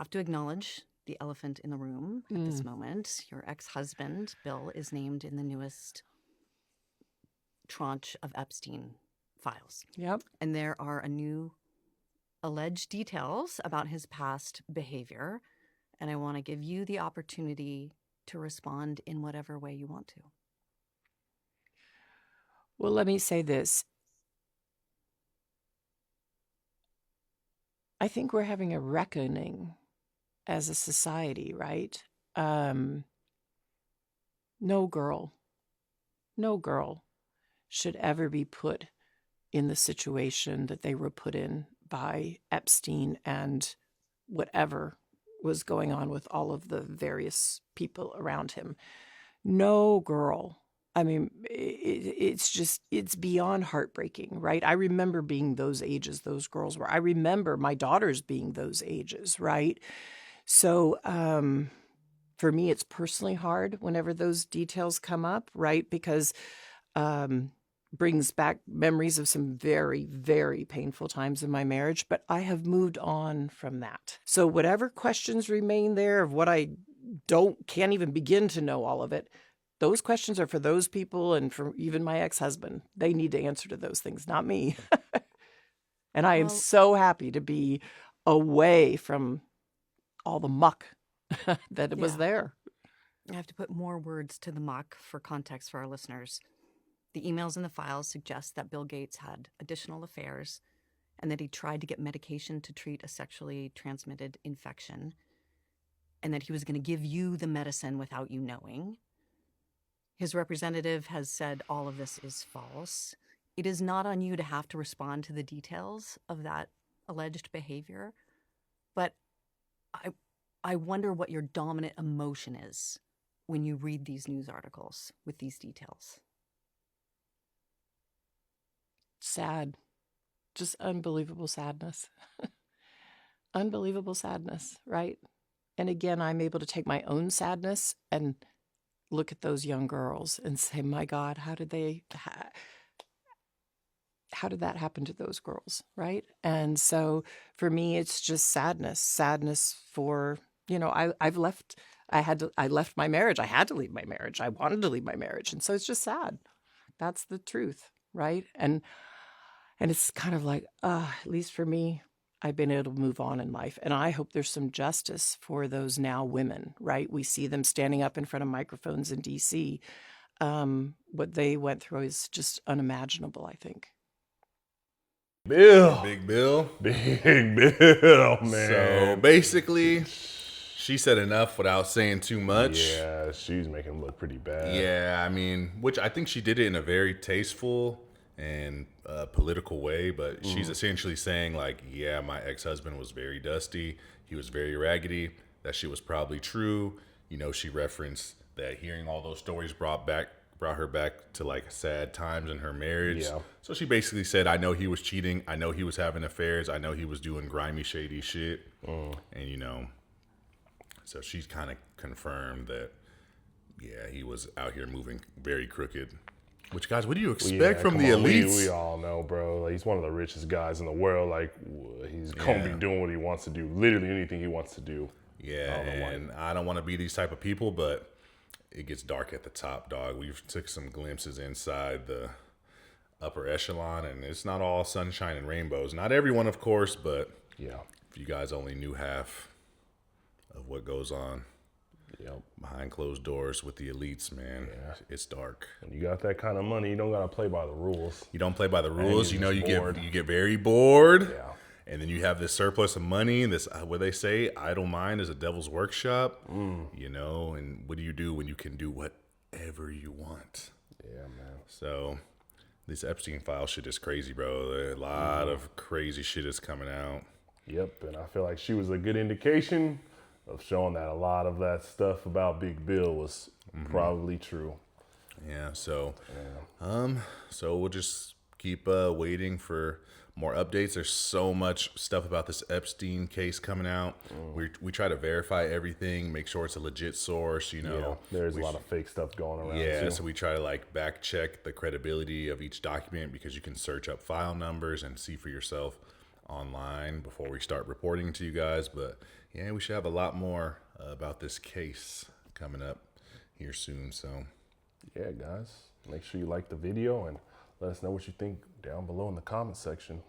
have to acknowledge the elephant in the room at this moment. Your ex-husband, Bill, is named in the newest tranche of Epstein files. Yep. And there are a new alleged details about his past behavior. And I want to give you the opportunity to respond in whatever way you want to. Well, let me say this. I think we're having a reckoning as a society, right? No girl should ever be put in the situation that they were put in by Epstein and whatever was going on with all of the various people around him. No girl. I mean, it's beyond heartbreaking, right? I remember being those ages those girls were. I remember my daughters being those ages, right? So for me, it's personally hard whenever those details come up, right? Because brings back memories of some very, very painful times in my marriage, but I have moved on from that. So whatever questions remain there of what I can't even begin to know all of it, those questions are for those people and for even my ex-husband. They need to answer to those things, not me. And I am so happy to be away from all the muck that was there. I have to put more words to the muck for context for our listeners. The emails in the files suggest that Bill Gates had additional affairs and that he tried to get medication to treat a sexually transmitted infection and that he was going to give you the medicine without you knowing. His representative has said all of this is false. It is not on you to have to respond to the details of that alleged behavior, but I wonder what your dominant emotion is when you read these news articles with these details. Sad. Just unbelievable sadness. Unbelievable sadness, right? And again, I'm able to take my own sadness and look at those young girls and say, my God, how did that happen to those girls, right? And so for me, it's just sadness for, I left my marriage. I had to leave my marriage. I wanted to leave my marriage. And so it's just sad. That's the truth, right? And it's kind of like, at least for me, I've been able to move on in life. And I hope there's some justice for those now women, right? We see them standing up in front of microphones in D.C. What they went through is just unimaginable, I think. Big Bill, man. So basically, she said enough without saying too much. Yeah, she's making him look pretty bad. Yeah, I mean, which I think she did it in a very tasteful and political way, but she's essentially saying like, yeah, my ex-husband was very dusty. He was very raggedy. That shit was probably true. She referenced that hearing all those stories brought her back to like sad times in her marriage. Yeah. So she basically said, I know he was cheating. I know he was having affairs. I know he was doing grimy, shady shit. And, so she's kind of confirmed that, yeah, he was out here moving very crooked. Which, guys, what do you expect from the elites? We all know, bro. Like, he's one of the richest guys in the world. Like, he's going to be doing what he wants to do. Literally anything he wants to do. Yeah, and I don't want to be these type of people, but it gets dark at the top, dog. We've took some glimpses inside the upper echelon, and it's not all sunshine and rainbows. Not everyone, of course, but yeah, if you guys only knew half of what goes on behind closed doors with the elites, man, it's dark. When you got that kind of money, you don't got to play by the rules. You don't play by the rules. You get very bored. Yeah. And then you have this surplus of money, and this, what they say, idle mind is a devil's workshop, and what do you do when you can do whatever you want? Yeah, man. So this Epstein file shit is crazy, bro. A lot of crazy shit is coming out. Yep, and I feel like she was a good indication of showing that a lot of that stuff about Big Bill was probably true. Yeah, so so we'll just keep waiting for more updates. There's so much stuff about this Epstein case coming out. We try to verify everything, make sure it's a legit source, Yeah, there's a lot of fake stuff going around too. So we try to like back check the credibility of each document because you can search up file numbers and see for yourself online before we start reporting to you guys. But yeah, we should have a lot more about this case coming up here soon. So, Yeah, guys, make sure you like the video and let us know what you think down below in the comment section.